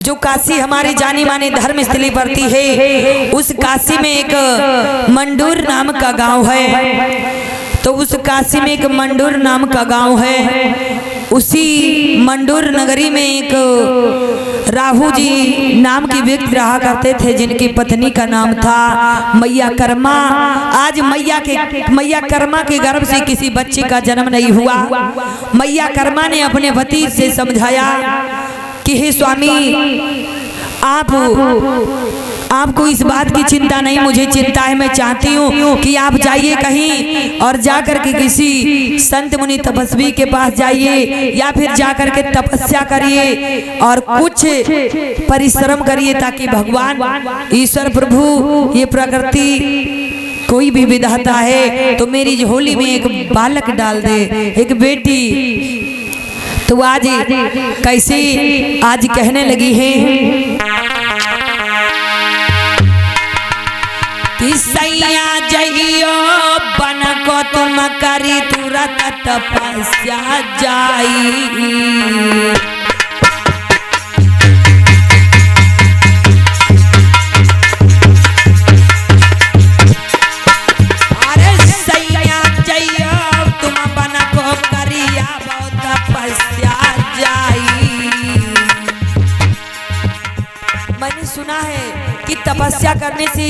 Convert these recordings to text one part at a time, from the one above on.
जो काशी हमारी जानी मानी धर्म स्थली पड़ती है, उस काशी में एक मंडूर नाम का गांव है। तो उस काशी में एक मंडूर नाम का गांव है। उसी मंडूर नगरी में एक राहु जी नाम की व्यक्ति रहा करते थे, जिनकी पत्नी का नाम था मैया कर्मा। आज मैया कर्मा के गर्भ से किसी बच्चे का जन्म नहीं हुआ। मैया कर्मा ने अपने पति से समझाया कि हे स्वामी, आपको इस बात की चिंता नहीं, मुझे चिंता है। मैं चाहती हूँ कि आप जाइए कहीं और जाकर के किसी संत मुनि तपस्वी के पास जाइए, या फिर जाकर के तपस्या करिए और कुछ परिश्रम करिए, ताकि भगवान ईश्वर प्रभु ये प्रकृति कोई भी विधाता है तो मेरी झोली में एक बालक डाल दे, एक बेटी। तो आज कैसे आज कहने लगी है कि सैया जइयो बन को तुम करी तुरंत तपस्या जाई। सुना है कि तपस्या करने से,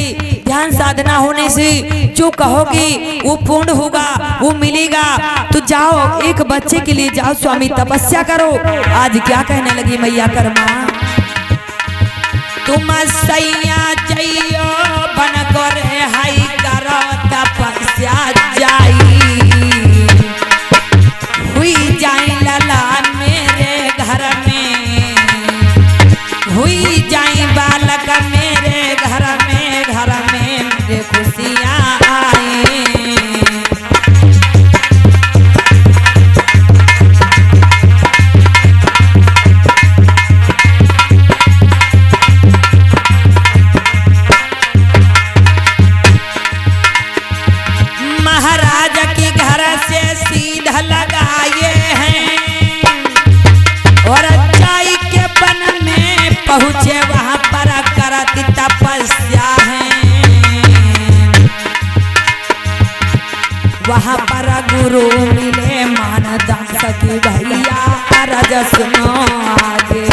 ध्यान साधना होने से जो कहोगे वो पूर्ण होगा, वो मिलेगा। तो जाओ एक बच्चे के लिए जाओ स्वामी, तपस्या करो। आज क्या कहने लगी मैया कर्मा, तुम सैया जइयो बन कर हाई करो तपस्या जाई। हुई जाई लला मेरे घर में, हुई जाई बालक मेरे घर में मेरे खुशियाँ आए। महाराज के घर से सीधा लगाए हैं और जाई के बन में पहुँचे, वहाँ पर करती तपस्या है। वहाँ पर गुरु मिले मानदास की भैया, रज सुनो आगे।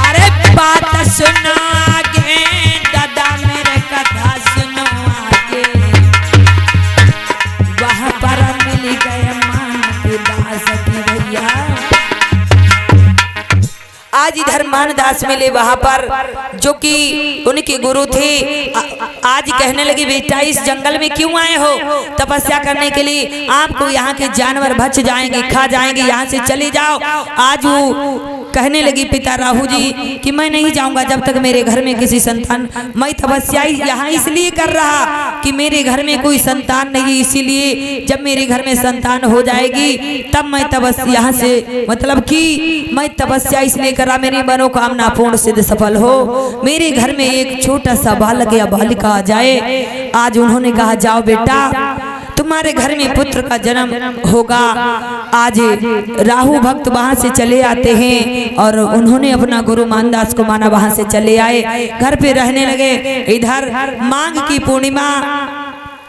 अरे बात सुनो आगे दादा, मेरे कथा सुनो आगे। वहाँ पर मिल गए मानदास की भैया। आज इधर मानदास मिले वहाँ पर, जो कि उनके गुरु थे। आज कहने लगी बेटा इस जंगल में क्यों आए हो तपस्या करने के लिए? आपको यहाँ के जानवर भक्ष जाएंगे, खा जाएंगे, यहाँ से चले जाओ। आज वो कहने लगी पिता राहु जी कि मैं नहीं जाऊंगा जब तक मेरे घर में किसी संतान, मैं तपस्या यहाँ इसलिए कर रहा कि मेरे घर में कोई संतान नहीं, इसीलिए जब मेरे घर में संतान हो जाएगी तब मैं तपस्या यहाँ से, मतलब कि मैं तपस्या इसलिए कर रहा मेरी मनोकामना पूर्ण सिद्ध सफल हो, मेरे घर में एक छोटा सा बालक या बालिका आ जाए। आज उन्होंने कहा जाओ बेटा तुम्हारे घर में पुत्र का जन्म होगा। आज राहु भक्त वहां से चले आते हैं और उन्होंने अपना गुरु मानदास को माना, वहां से चले आए, घर पे रहने लगे। इधर माघ की पूर्णिमा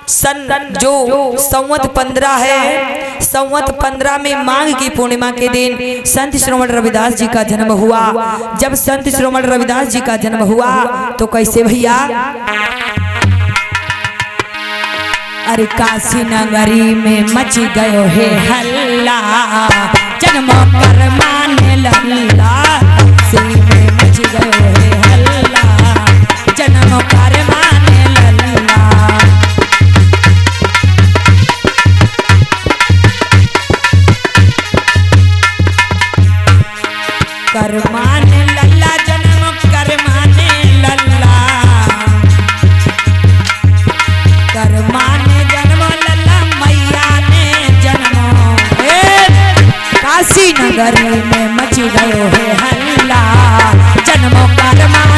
सन जो संवत 15 है, संवत 15 में माघ की पूर्णिमा के दिन संत श्रीमद रविदास जी का जन्म हुआ। जब संत श्रीमद रविदास जी का जन्म हुआ तो कैसे भैया, अरे काशी नगरी में मच गयो है हल्ला, जन्म पर माने लल्ला। काशी में मच गयो है हल्ला, जन्म पर माने लल्ला। कर माने लल्ला, जन्म कर माने लल्ला, कर माने जन्म लल्ला, मैया ने जन्म। काशी नगरी में मच गयो है हल्ला, जन्म कर मान।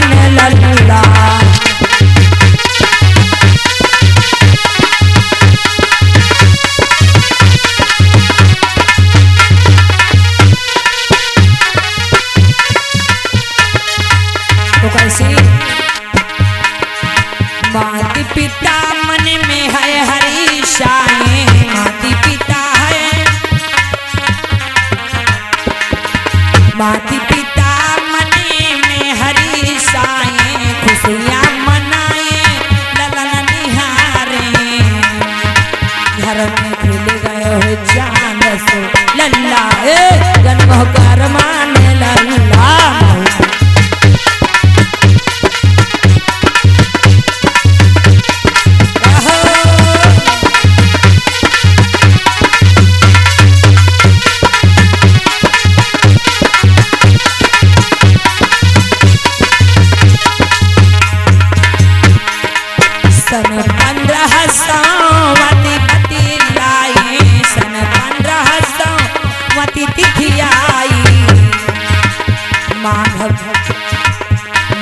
प्यार में खिल गए हो चांद से लल्ला जन्म कर माने लल्ला। सन 1500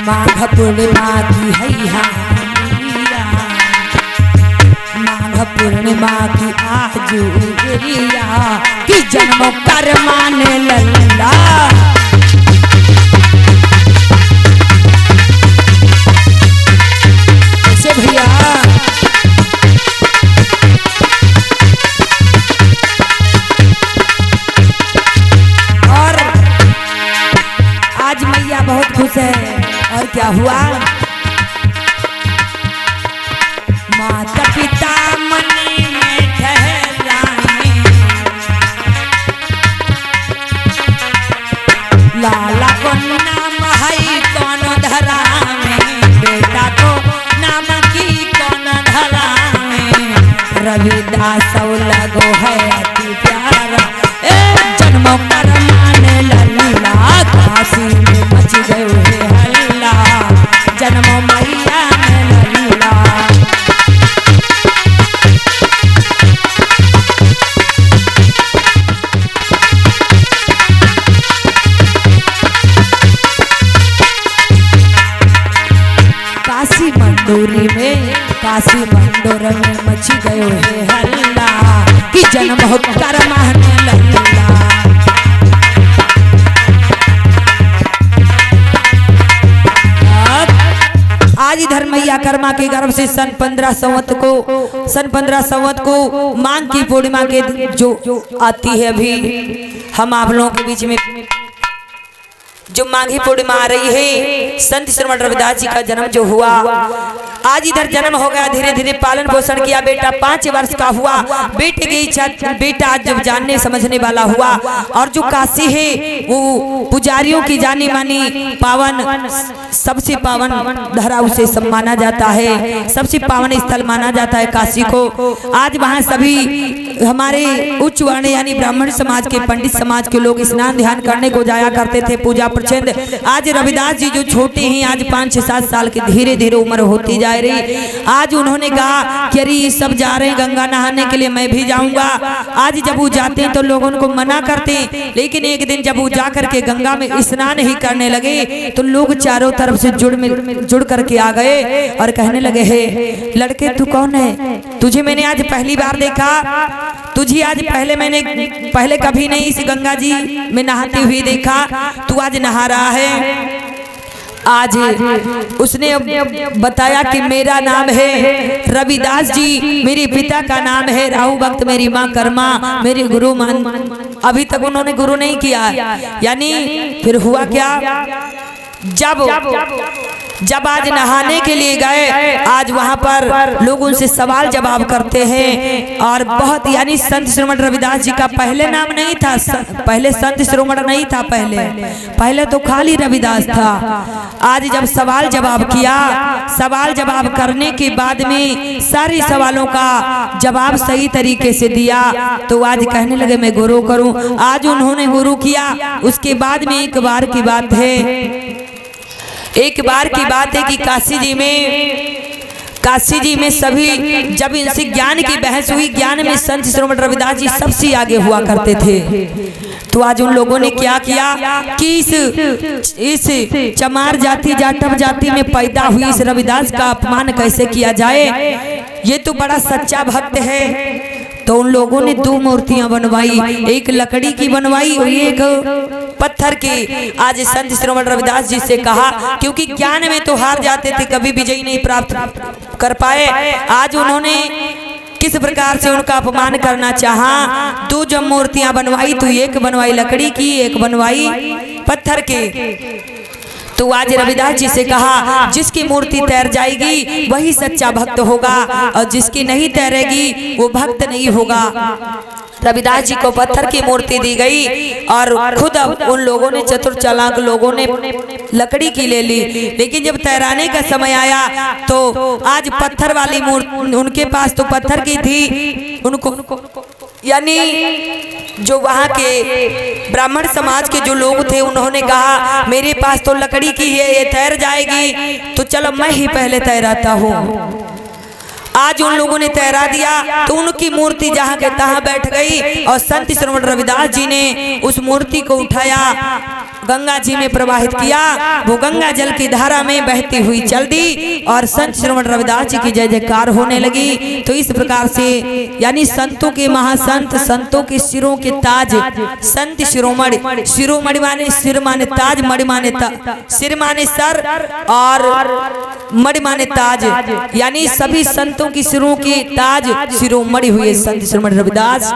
माघ पूर्णिमा की हैया माघ पूर्णिमा की आज गिरिया कि जन्म कर माने लल्ला। भैया और आज मैया बहुत खुश है। और क्या हुआ माता पिता मन में ठहराए लाला को नाम है कौन धरा में बेटा को नाम की कौन धरा में रविदास लगो है अति प्यारा जन्म कर माने लल्ला काशी में मच गए है जन्म मैया में लल्ला। काशी मंदोर में मच गयो है हल्ला कि जन्म कर माने लल्ला। आज इधर मैया कर्मा के गर्भ से सन 15 संवत को माघ की पूर्णिमा के जो आती है अभी हम आप लोगों के बीच में जो माघी पूर्णिमा आ रही है संत श्रीमद रविदास जी का जन्म जो हुआ आज इधर जन्म हो गया। धीरे धीरे पालन पोषण किया। बेटा 5 वर्ष का हुआ। बेटे की इच्छा बेटा आज जब जानने समझने वाला हुआ और जो काशी है वो पुजारियों की जानी मानी पावन सबसे पावन धरा उसे सब माना जाता है। सबसे पावन स्थल माना जाता है काशी को। आज वहाँ सभी हमारे उच्च वर्ण यानी ब्राह्मण समाज के पंडित समाज के लोग स्नान ध्यान करने को जाया करते थे पूजा प्रचंड। आज रविदास जी जो छोटे हैं आज 5-6-7 साल के धीरे धीरे उम्र होती जा रही। आज उन्होंने कहा कि अरे ये सब जा रहे हैं गंगा नहाने के लिए मैं भी जाऊंगा। आज जब वो जाते हैं तो लोग उनको मना करते हैं लेकिन एक दिन जब वो जा करके गंगा में स्नान ही करने लगे तो लोग चारों तरफ से जुड़ करके आ गए और कहने लगे हे लड़के तू कौन है? तुझे मैंने आज पहली बार देखा। तुझे आज पहले कभी नहीं इस गंगा जी में नहाते हुए देखा। तू आज नहा रहा है। आज उसने बताया कि मेरा नाम है रविदास जी, मेरे पिता का नाम है राहु भक्त, मेरी माँ कर्मा, मेरे गुरु मान। अभी तक उन्होंने गुरु नहीं किया। यानी फिर हुआ क्या जब आज नहाने के लिए गए आज वहां पर लोग उनसे सवाल जवाब करते हैं और बहुत यानी संत श्रीमद रविदास जी का पहले नाम नहीं था। पहले संत श्रीमद नहीं था। पहले तो खाली रविदास था। आज जब सवाल जवाब किया, सवाल जवाब करने के बाद में सारे सवालों का जवाब सही तरीके से दिया तो आज कहने लगे मैं गुरु करूं। आज उन्होंने गुरु किया। उसके बाद में एक बार की बात है कि काशी जी में सभी जब इनसे ज्ञान की बहस हुई, ज्ञान में संत श्रीमद रविदास जी सबसे आगे हुआ करते थे। तो आज उन लोगों ने क्या किया कि इस चमार जाति जाटव जाति में पैदा हुई इस रविदास का अपमान कैसे किया जाए। ये तो बड़ा सच्चा भक्त है। तो उन लोगों ने 2 मूर्तियां बनवाई, एक लकड़ी की बनवाई और एक पत्थर की। आज संत श्रीमद रविदास जी से कहा क्योंकि ज्ञान में तो हार जाते थे, कभी विजय नहीं प्राप्त कर पाए। आज उन्होंने किस प्रकार से उनका अपमान करना चाहा। 2 जब मूर्तियां बनवाई तो एक बनवाई लकड़ी की, एक बनवाई पत्थर की। तो आज रविदास जी से कहा जिसकी मूर्ति तैर जाएगी वही सच्चा भक्त होगा और जिसकी नहीं तैरेगी वो भक्त नहीं होगा। रविदास जी को पत्थर की मूर्ति दी गई और खुद उन लोगों ने, चतुर चालाक लोगों ने लकड़ी की ले ली, लेकिन जब तैराने का समय आया तो आज पत्थर वाली मूर्ति उनके पास तो पत्थर की थी, उनको यानी जो वहाँ के ब्राह्मण समाज के जो लोग थे उन्होंने कहा मेरे पास तो लकड़ी की है, ये तैर जाएगी तो चलो मैं ही पहले तैराता हूँ। आज उन लोगों ने तैरा दिया तो उनकी मूर्ति जहाँ के तहाँ बैठ गई और संत श्रीमण रविदास जी ने उस मूर्ति को उठाया, गंगा जी में प्रवाहित किया। वो गंगा जल की धारा में बहती हुई चल दी और संत श्रीमण रविदास जी की जय जयकार होने लगी। तो इस प्रकार से यानी संतों के महासंत, संतों के सिरों के ताज, संत शिरोमणि, शिरोमणि माने सिर माने ताज, मणि माने सिर माने सर और मणि माने ताज, यानी सभी संतों की सिरों के ताज शिरोमणि हुए संत श्रीमण रविदास।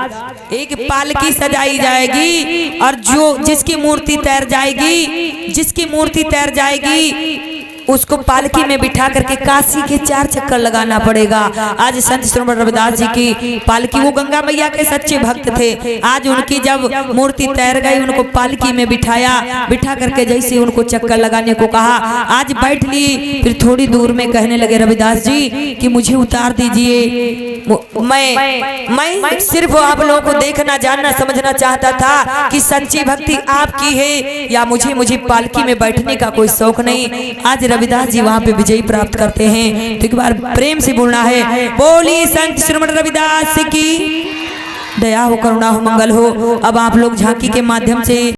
एक पालकी सजाई जाएगी और जो जिसकी मूर्ति तैर जाएगी, जिसकी मूर्ति तैर जाएगी उसको पालकी में बिठा करके काशी के 4 चक्कर लगाना पड़ेगा। आज संत श्रीमण रविदास जी की पालकी, वो गंगा मैया के सच्चे भक्त थे, आज उनकी जब मूर्ति तैर गई उनको पालकी में बिठाया, बिठा करके जैसे उनको चक्कर लगाने को कहा, आज बैठ ली। फिर थोड़ी दूर में कहने लगे रविदास जी कि मुझे उतार दीजिए, मैं सिर्फ आप लोगों को देखना, जानना, समझना चाहता था कि सच्ची भक्ति आपकी है या मुझे पालकी में बैठने का कोई शौक नहीं। आज रविदास जी वहाँ पे विजयी प्राप्त करते हैं। तो एक बार प्रेम से बोलना है, बोली संत श्रीमण रविदास की दया हो, करुणा हो, मंगल हो। अब आप लोग झांकी के माध्यम से